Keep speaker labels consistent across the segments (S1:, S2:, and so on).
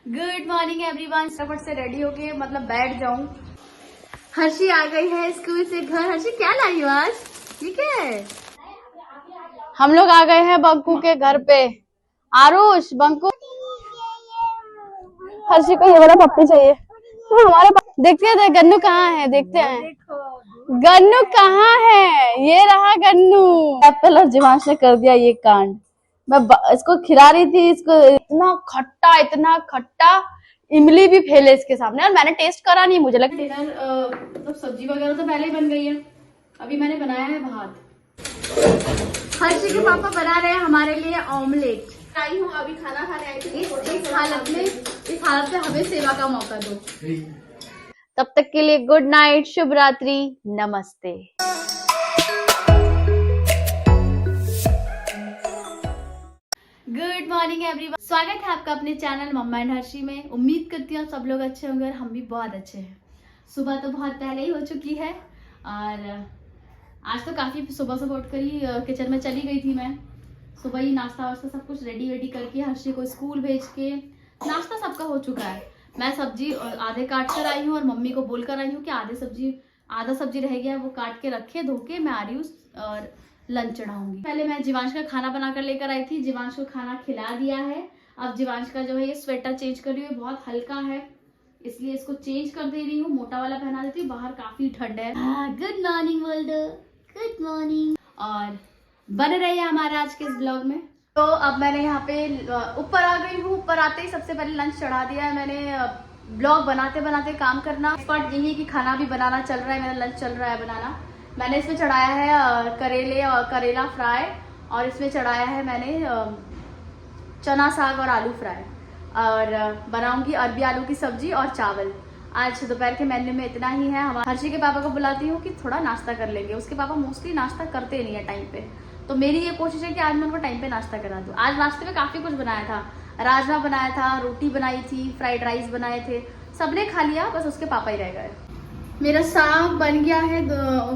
S1: Good morning everyone. फटाफट से ready होके मतलब बैठ जाऊं। हर्षी आ गई है स्कूल से घर। हर्षी क्या लाई हो आज? ठीक है, हम लोग आ गए हैं बंकू के घर पे। आरुष, बंकू, हर्षी को ये वाला पप्पी चाहिए। तो हमारे देखते हैं गन्नू कहाँ है, देखते हैं गन्नू कहाँ है। ये रहा गन्नू। एप्पल और जीवांश ने कर दिया ये कांड। मैं इसको खिला रही थी, इसको इतना खट्टा इमली भी फेले इसके सामने। और मैंने टेस्ट करा नहीं, मुझे लगा डिनर तो सब्जी वगैरह तो पहले ही बन गई है। अभी मैंने बनाया है भात। हर्षी के पापा बना रहे हैं हमारे लिए ऑमलेट। आई हूँ अभी खाना खाने आई थी। इस हालत में हमें सेवा का मौका दो। तब तक के लिए गुड नाइट, शुभ रात्रि, नमस्ते। गुड मॉर्निंग एवरीवन, स्वागत है आपका अपने चैनल मम्मा एंड हर्षी में। उम्मीद करती हूँ आप सब लोग अच्छे होंगे और हम भी बहुत अच्छे हैं। सुबह तो बहुत पहले ही हो चुकी है और आज तो काफी सुबह उठ कर ही किचन में चली गई थी। मैं सुबह ही नाश्ता वास्ता सब कुछ रेडी करके हर्षी को स्कूल भेज के नाश्ता सबका हो चुका है। मैं सब्जी आधे काट कर आई हूँ और मम्मी को बोल कर आई हूँ कि आधा सब्जी रह गया है, वो काट के रखे, धो के मैं आ रही हूँ और लंच चढ़ाऊंगी। पहले मैं जीवांश का खाना बना कर लेकर आई थी। जीवांश को खाना खिला दिया है। अब जीवांश का जो है ये स्वेटर चेंज कर रही हूँ, बहुत हल्का है इसलिए इसको चेंज कर दे रही हूँ, मोटा वाला पहना देती हूँ। बाहर काफी ठंड है। Good morning world, good morning. और बने रहिए हमारे आज के इस ब्लॉग में। तो अब मैंने यहाँ पे ऊपर आ गई हूँ। ऊपर आते ही सबसे पहले लंच चढ़ा दिया है मैंने। ब्लॉग बनाते बनाते काम करना एक्सपर्ट यही है कि खाना भी बनाना चल रहा है, मेरा लंच चल रहा है बनाना। मैंने इसमें चढ़ाया है करेले और करेला फ्राई, और इसमें चढ़ाया है मैंने चना साग और आलू फ्राई, और बनाऊंगी अरबी आलू की सब्जी और चावल। आज दोपहर के मेन्यू में इतना ही है। हर्षी के पापा को बुलाती हूँ कि थोड़ा नाश्ता कर लेंगे। उसके पापा मोस्टली नाश्ता करते नहीं है टाइम पे, तो मेरी ये कोशिश है कि आज मैं उनको टाइम पे नाश्ता करा दूँ। आज नाश्ते में काफ़ी कुछ बनाया था, राजमा बनाया था, रोटी बनाई थी, फ्राइड राइस बनाए थे, सबने खा लिया, बस उसके पापा ही रह गए। मेरा साग बन गया है,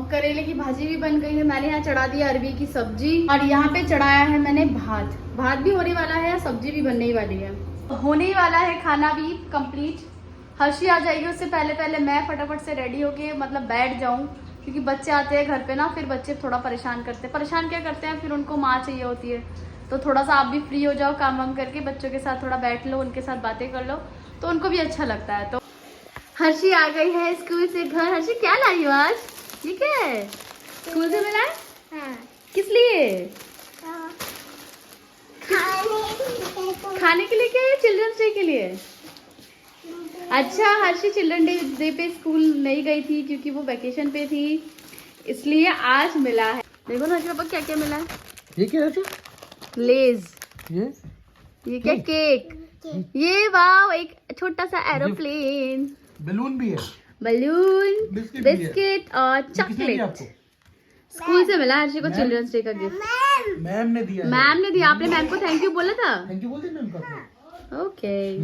S1: करेले की भाजी भी बन गई है। मैंने यहाँ चढ़ा दिया अरबी की सब्जी और यहाँ पे चढ़ाया है मैंने भात भी होने वाला है, सब्जी भी बनने ही वाली है, होने ही वाला है खाना भी कंप्लीट। हर्षी आ जाएगी उससे पहले मैं फटाफट से रेडी होके मतलब बैठ जाऊं, क्योंकि बच्चे आते हैं घर पे ना, फिर बच्चे थोड़ा परेशान क्या करते हैं, फिर उनको माँ चाहिए होती है। तो थोड़ा सा आप भी फ्री हो जाओ काम वाम करके, बच्चों के साथ थोड़ा बैठ लो, उनके साथ बातें कर लो, तो उनको भी अच्छा लगता है। तो हर्षी आ गई है स्कूल से घर। हर्षी क्या लाई हो आज? ठीक है, स्कूल से मिला है? हाँ। किस लिए? खाने के लिए क्या है? चिल्ड्रंस डे के लिए। अच्छा, हर्षी चिल्ड्रन डे पे स्कूल नहीं गई थी क्योंकि वो वेकेशन पे थी, इसलिए आज मिला है। देखो ना हर्षी पापा क्या क्या मिला है।
S2: ये क्या है?
S1: लेज। ये क्या? केक। ये वाह, एक छोटा सा एरोप्लेन,
S2: बलून भी है,
S1: बलून, बिस्किट और चॉकलेट। स्कूल से मिला हर्षी को चिल्ड्रंस डे का गिफ्ट।
S2: मैम ने दिया।
S1: मैम ने दिया। आपने मैम को थैंक यू बोला था?
S2: थैंक यू बोलते मैम का।
S1: ओके।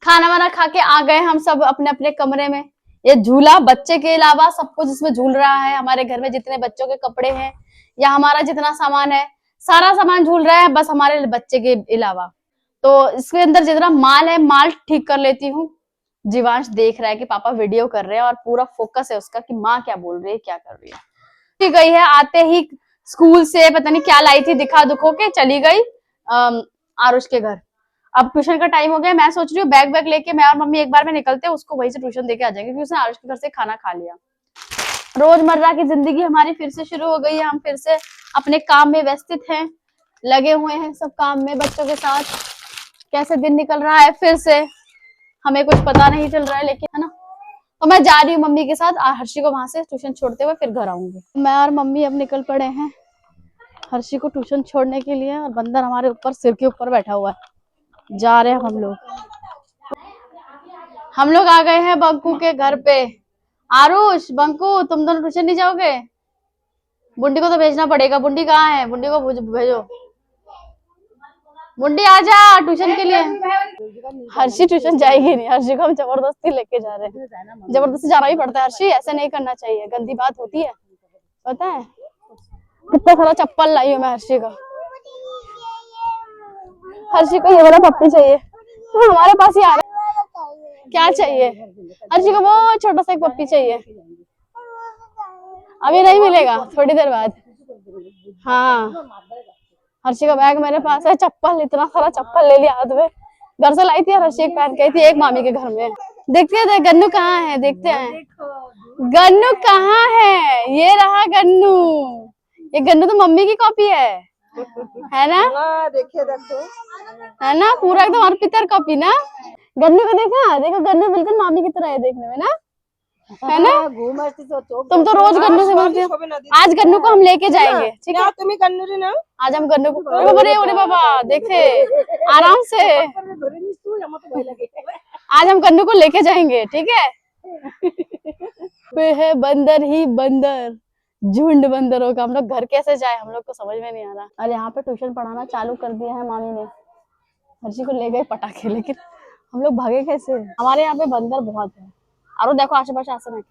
S1: खाना वाना खा के आ गए हम सब अपने अपने कमरे में। ये झूला बच्चे के अलावा सब कुछ इसमें झूल रहा है। हमारे घर में जितने बच्चों के कपड़े हैं या हमारा जितना सामान है, सारा सामान झूल रहा है, बस हमारे बच्चे के अलावा। तो इसके अंदर जितना माल है, माल ठीक कर लेती हूँ। जीवांश देख रहा है कि पापा वीडियो कर रहे हैं और पूरा फोकस है उसका कि माँ क्या बोल रही है, क्या कर रही है। गई है, आते ही स्कूल से पता नहीं क्या लाई थी, दिखा दुखो के चली गई आरुष के घर। अब ट्यूशन का टाइम हो गया। मैं सोच रही हूँ बैग लेके मैं और मम्मी एक बार में निकलते हैं, उसको वहीं से ट्यूशन देके आ जाएंगे, क्योंकि उसने आरुष के घर से खाना खा लिया। रोजमर्रा की जिंदगी हमारी फिर से शुरू हो गई है। हम फिर से अपने काम में व्यस्तित हैं, लगे हुए हैं सब काम में। बच्चों के साथ कैसे दिन निकल रहा है फिर से हमें कुछ पता नहीं चल रहा है, लेकिन है ना। तो मैं जा रही हूँ मम्मी के साथ, हर्षी को वहां से ट्यूशन छोड़ते हुए फिर घर आऊंगी। मैं और मम्मी अब निकल पड़े हैं हर्षी को ट्यूशन छोड़ने के लिए, और बंदर हमारे ऊपर सिर के ऊपर बैठा हुआ है। जा रहे हैं हम लोग आ गए हैं बंकू के घर पे। आरुष, बंकू, तुम दोनों ट्यूशन नहीं जाओगे? बुंडी को तो भेजना पड़ेगा। बुंडी कहाँ है? बुंडी को भेजो। बुंडी आजा ट्यूशन के लिए। हर्षी ट्यूशन जाएगी नहीं। हर्षी को हम जबरदस्ती लेके जा रहे हैं। जबरदस्ती जाना ही पड़ता है हर्षी, ऐसे नहीं करना चाहिए, गंदी बात होती है, पता है। कितना सारा चप्पल लाई हूँ मैं हर्षी का। हर्षी को ये वाला पप्पी चाहिए।
S3: तो हमारे पास ही आ रहा है। क्या चाहिए? अर्शी को वो छोटा सा एक पप्पी चाहिए। अभी नहीं मिलेगा, थोड़ी देर बाद। हाँ, हर्षी का बैग मेरे पास है, चप्पल इतना सारा चप्पल ले लिया हाथ में। घर से लाई थी और हर्षी एक पहन गई थी, एक मामी के घर में। देखते हैं गन्नू कहाँ है, देखते हैं गन्नू कहाँ है। ये रहा गन्नू। ये गन्नू तो मम्मी की कॉपी है ना?
S4: देखिए देखो,
S3: है ना, पूरा एकदम अर्पितर कॉपी ना। गन्नू को देखा, देखो गन्नू बिल्कुल मामी की तरह है देखने में ना, है ना? तुम तो रोज गन्नू से मिलते हो। आज गन्नू को हम लेके जाएंगे, ठीक है?
S4: तुम्हें गन्नू रे ना
S3: आज हम गन्नू को, अरे बाबा देखे आराम से। आज हम गन्नू को लेके जाएंगे, ठीक है? वे है बंदर ही बंदर, झुंड बंदरों का। हम लोग घर कैसे जाए, हम लोग को समझ में नहीं आ रहा। और यहाँ पे ट्यूशन पढ़ाना चालू कर दिया है मामी ने। हर्षी को ले गए पटाखे, लेकिन हम लोग भागे कैसे? हमारे यहाँ पे बंदर बहुत है। और देखो आशे पास आसन है,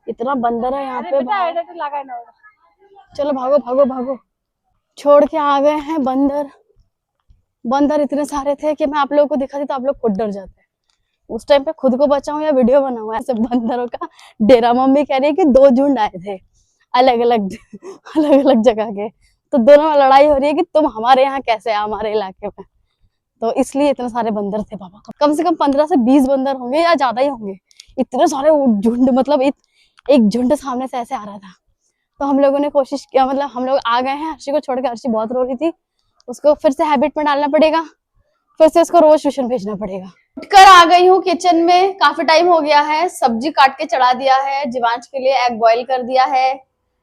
S3: इतना बंदर है यहाँ पे। चलो भागो भागो भागो, छोड़ के आ गए हैं बंदर। बंदर इतने सारे थे कि मैं आप लोगों को दिखाती तो आप लोग खुद डर जाते। उस टाइम पे खुद को बचाऊं या वीडियो बनाऊं, ऐसे बंदरों का डेरा। मम्मी कह रही है कि 2 झुंड आए थे अलग अलग जगह के, तो दोनों में लड़ाई हो रही है कि तुम हमारे यहाँ कैसे आए हमारे इलाके में। तो इसलिए इतने सारे बंदर थे बाबा। कम से कम 15 से 20 बंदर होंगे या ज्यादा ही होंगे। इतने सारे झुंड, मतलब एक झुंड सामने से ऐसे आ रहा था। तो हम लोगों ने कोशिश किया, मतलब हम लोग आ गए हैं। हर्षी को छोड़ के, हर्षी बहुत रो रही थी, उसको फिर से हैबिट में डालना पड़ेगा, फिर से उसको रोज ट्यूशन भेजना पड़ेगा। उठकर आ गई हूँ किचन में, काफी टाइम हो गया है। सब्जी काट के चढ़ा दिया है, जीवांश के लिए एग बॉईल कर दिया है,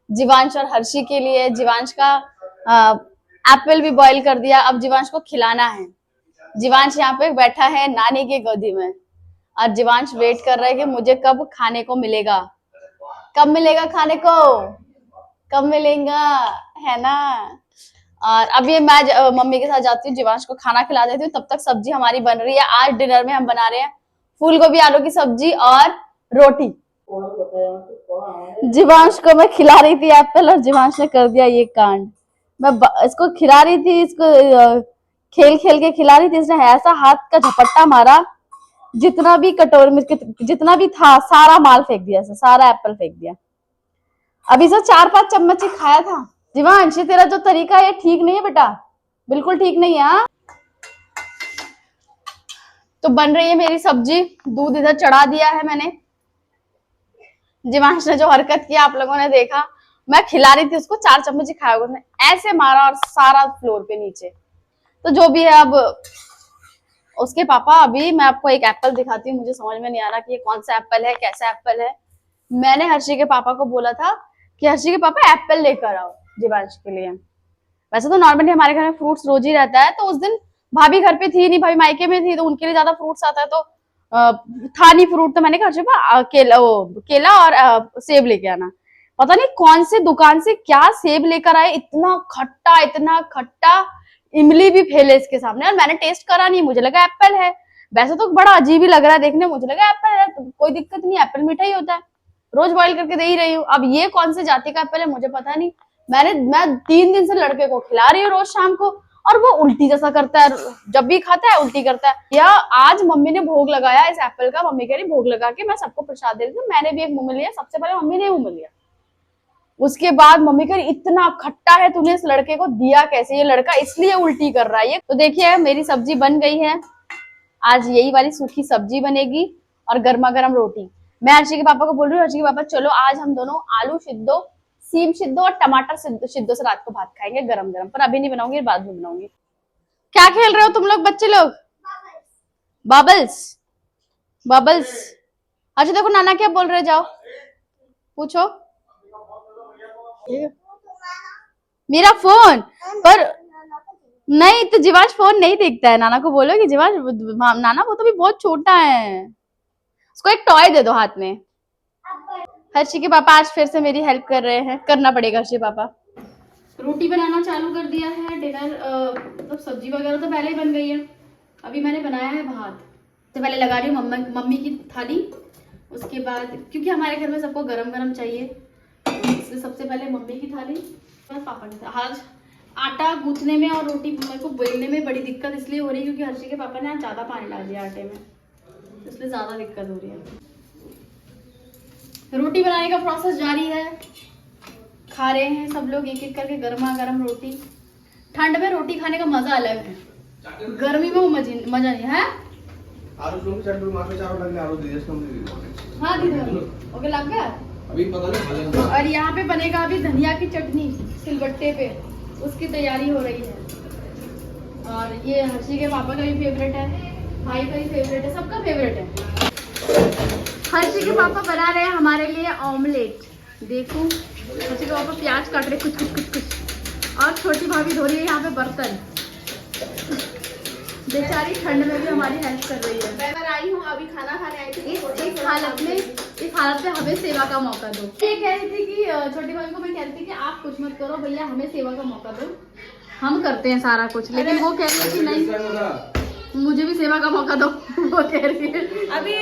S3: जीवांश और हर्षी के लिए। जीवांश का एप्पल भी बॉईल कर दिया, अब जीवांश को खिलाना है। जीवांश यहाँ पे बैठा है नानी की गोदी में, और जीवांश वेट कर रहा है कि मुझे कब खाने को मिलेगा, कब मिलेगा खाने को, कब मिलेगा, है ना? और अभी मैं मम्मी के साथ जाती हूँ, जीवांश को खाना खिला देती हूँ। तब तक सब्जी हमारी बन रही है। आज डिनर में हम बना रहे हैं फूल गोभी आलू की सब्जी और रोटी। जीवांश को मैं खिला रही थी एप्पल, और जीवांश ने कर दिया ये कांड। मैं इसको खिला रही थी, इसको खेल खेल के खिला रही थी, इसने ऐसा हाथ का झपट्टा मारा, जितना भी कटोरे में जितना भी था सारा माल फेंक दिया, सारा एप्पल फेंक दिया। अभी से 4-5 चम्मच ही खाया था। जीवांश, तेरा जो तरीका है ठीक नहीं है बेटा, बिल्कुल ठीक नहीं है। हाँ, तो बन रही है मेरी सब्जी, दूध इधर चढ़ा दिया है मैंने। जीवांश ने जो हरकत किया आप लोगों ने देखा, मैं खिला रही थी उसको, 4 चम्मच ही खाया, उसने ऐसे मारा और सारा फ्लोर पे नीचे। तो जो भी है, अब उसके पापा, अभी मैं आपको एक एप्पल दिखाती हूँ। मुझे समझ में नहीं आ रहा कि ये कौन सा एप्पल है, कैसा एप्पल है। मैंने हर्षी के पापा को बोला था कि हर्षी के पापा एप्पल लेकर आओ जीवांश के लिए। वैसे तो नॉर्मली हमारे घर में फ्रूट्स रोज ही रहता है, तो उस दिन भाभी घर पे थी नहीं, भाभी मायके में थी, तो उनके लिए ज्यादा फ्रूट्स आता है, तो था नहीं फ्रूट। तो मैंने कहा केला और सेब लेके आना। पता नहीं कौन से दुकान से क्या सेब लेकर आए, इतना खट्टा, इमली भी फेले इसके सामने। और मैंने टेस्ट करा नहीं, मुझे लगा एप्पल है। वैसे तो बड़ा अजीब ही लग रहा है देखने, मुझे लगा एप्पल है, तो कोई दिक्कत नहीं, एप्पल मीठा ही होता है, रोज बॉईल करके दे ही रही हूँ। अब ये कौन से जाति का एप्पल है मुझे पता नहीं। मैं 3 दिन से लड़के को खिला रही हूँ रोज शाम को, और वो उल्टी जैसा करता है, जब भी खाता है उल्टी करता है। या आज मम्मी ने भोग लगाया इस एप्पल का, मम्मी कह रही भोग लगा के मैं सबको प्रसाद दे रही थी। मैंने भी एक मुंह में लिया, सबसे पहले मम्मी ने मुंह में लिया, उसके बाद मम्मी कह रही इतना खट्टा है, तूने इस लड़के को दिया कैसे, ये लड़का इसलिए उल्टी कर रहा है ये। तो देखिए मेरी सब्जी बन गई है। आज यही वाली सूखी सब्जी बनेगी और गर्मा गर्म रोटी। मैं हर्षी के पापा को बोल रही हूँ, हर्षी के पापा चलो आज हम दोनों आलू सिद्धो, सीम सिद्धो और टमाटर सिद्धो से रात को भात खाएंगे गरम गरम। पर अभी नहीं बनाऊंगी, बाद में बनाऊंगी। क्या खेल रहे हो तुम लोग बच्चे लोग? बबल्स। अच्छा देखो नाना क्या बोल रहे, जाओ पूछो। मेरा फोन पर नहीं, तो जीवांश फोन नहीं देखता है। नाना को बोलो कि जीवांश, नाना वो तो भी बहुत छोटा है, उसको एक टॉय दे दो हाथ में। हर्षी के पापा आज फिर से मेरी हेल्प कर रहे हैं, करना पड़ेगा हर्षी पापा। रोटी बनाना चालू कर दिया है। डिनर मतलब सब्जी वगैरह तो पहले ही बन गई है, अभी मैंने बनाया है भात। तो पहले लगा रही हूँ मम्मी की थाली, उसके बाद क्योंकि हमारे घर में सबको गरम गरम चाहिए, इसलिए सबसे पहले मम्मी की थाली, पापा की थाली।
S1: आटा गूंथने में और रोटी मेरे को बेलने में बड़ी दिक्कत इसलिए हो रही है क्योंकि हर्षी के पापा ने आज ज़्यादा पानी डाल दिया आटे में, इसलिए ज़्यादा दिक्कत हो रही है। रोटी बनाने का प्रोसेस जारी है, खा रहे हैं सब लोग एक एक करके गर्मा गर्म रोटी। ठंड में रोटी खाने का मजा अलग है, गर्मी में वो मजा नहीं है। हाँ दीदी ओके लग गया।
S2: अभी पता नहीं
S1: और यहाँ पे बनेगा अभी धनिया की चटनी सिलबट्टे पे, उसकी तैयारी हो रही है। और ये हर्षी के पापा का भी फेवरेट है, भाई का भी फेवरेट है, सबका फेवरेट है। हर्षी के पापा बना रहे हैं हमारे लिए ऑमलेट। देखो हर्षी के पापा प्याज काट रहे कुछ कुछ कुछ कुछ, और छोटी भाभी धो रही है यहाँ पे बर्तन। बेचारी ठंड में भी हमारी हेल्प कर रही है।
S4: मैं आई हूँ, अभी खाना खाने आई थी।
S1: इस हालत में हमें सेवा का मौका दो। ये कह रही थी कि छोटी भाभी को मैं कह रही थी कि आप कुछ मत करो भैया, हमें सेवा का मौका दो, हम करते हैं सारा कुछ। लेकिन वो कह रही है कि नहीं मुझे भी सेवा का मौका दो। वो कह रही है
S4: अभी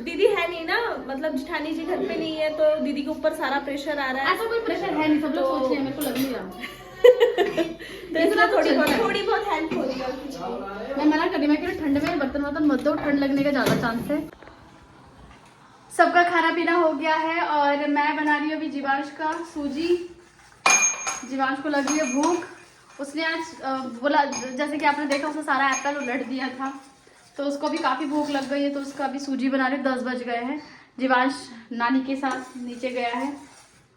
S4: दीदी है नहीं ना, मतलब जेठानी जी घर पे नहीं है, तो दीदी के ऊपर सारा प्रेशर आ रहा है।
S1: ऐसा कोई प्रेशर है नहीं, सब लोग सोच रहे हैं, मेरे को लग नहीं रहा।
S4: तो इसलिए थोड़ी बहुत हेल्प हो रही है।
S1: मैं मना कर रही, मैं कह रही ठंड में बर्तन वर्तन मत दो, ठंड लगने का ज्यादा चांस है। सबका खाना पीना हो गया है और मैं बना रही हूँ अभी जीवांश का सूजी। जीवांश को लगी है भूख, उसने आज बोला, जैसे कि आपने देखा उसने सारा एप्पल उलट दिया था, तो उसको भी काफ़ी भूख लग गई है, तो उसका अभी सूजी बना रही हूँ। 10 बज गए हैं। जीवांश नानी के साथ नीचे गया है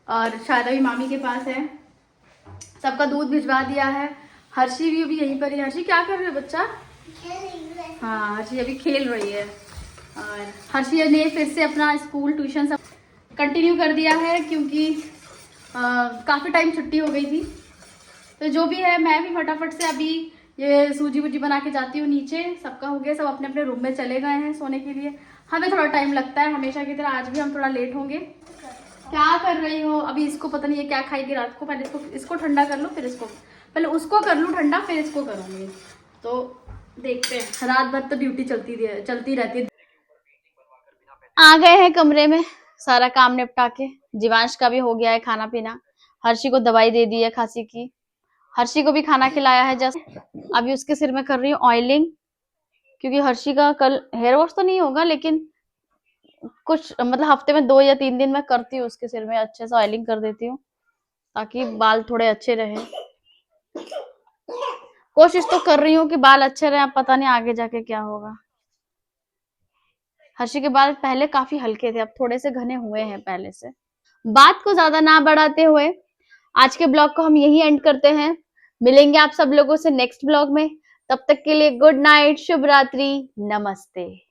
S1: और शायद अभी मामी के पास है। सबका दूध भिजवा दिया है। हर्षी भी अभी यहीं पर है। हर्षी क्या कर रही है बच्चा? हाँ हर्षी अभी खेल रही है। और हर्षी ने फिर से अपना स्कूल ट्यूशन सब कंटिन्यू कर दिया है क्योंकि काफ़ी टाइम छुट्टी हो गई थी। तो जो भी है, मैं भी फटाफट से अभी ये सूजी वूजी बना के जाती हूँ नीचे। सबका हो गया, सब अपने अपने रूम में चले गए हैं सोने के लिए। हमें थोड़ा टाइम लगता है हमेशा की तरह, आज भी हम थोड़ा लेट होंगे। क्या कर रही हो? अभी इसको पता नहीं है क्या खाएगी रात को। पहले इसको ठंडा कर लो, फिर इसको, पहले उसको कर लूँ ठंडा, फिर इसको करूँगी। तो देखते हैं, रात भर तो ड्यूटी चलती रहती है।
S3: आ गए हैं कमरे में, सारा काम निपटा के। जीवांश का भी हो गया है खाना पीना। हर्षी को दवाई दे दी है खांसी की। हर्षी को भी खाना खिलाया है जस्ट। अभी उसके सिर में कर रही हूँ ऑयलिंग, क्योंकि हर्षी का कल हेयर वॉश तो नहीं होगा, लेकिन कुछ मतलब हफ्ते में 2 या 3 दिन मैं करती हूँ उसके सिर में, अच्छे से ऑयलिंग कर देती हूँ ताकि बाल थोड़े अच्छे रहे। कोशिश तो कर रही हूँ कि बाल अच्छे रहे, अब पता नहीं आगे जाके क्या होगा। हर्षी के बाल पहले काफी हल्के थे, अब थोड़े से घने हुए हैं पहले से। बात को ज्यादा ना बढ़ाते हुए आज के ब्लॉग को हम यही एंड करते हैं। मिलेंगे आप सब लोगों से नेक्स्ट ब्लॉग में। तब तक के लिए गुड नाइट, शुभ रात्रि, नमस्ते।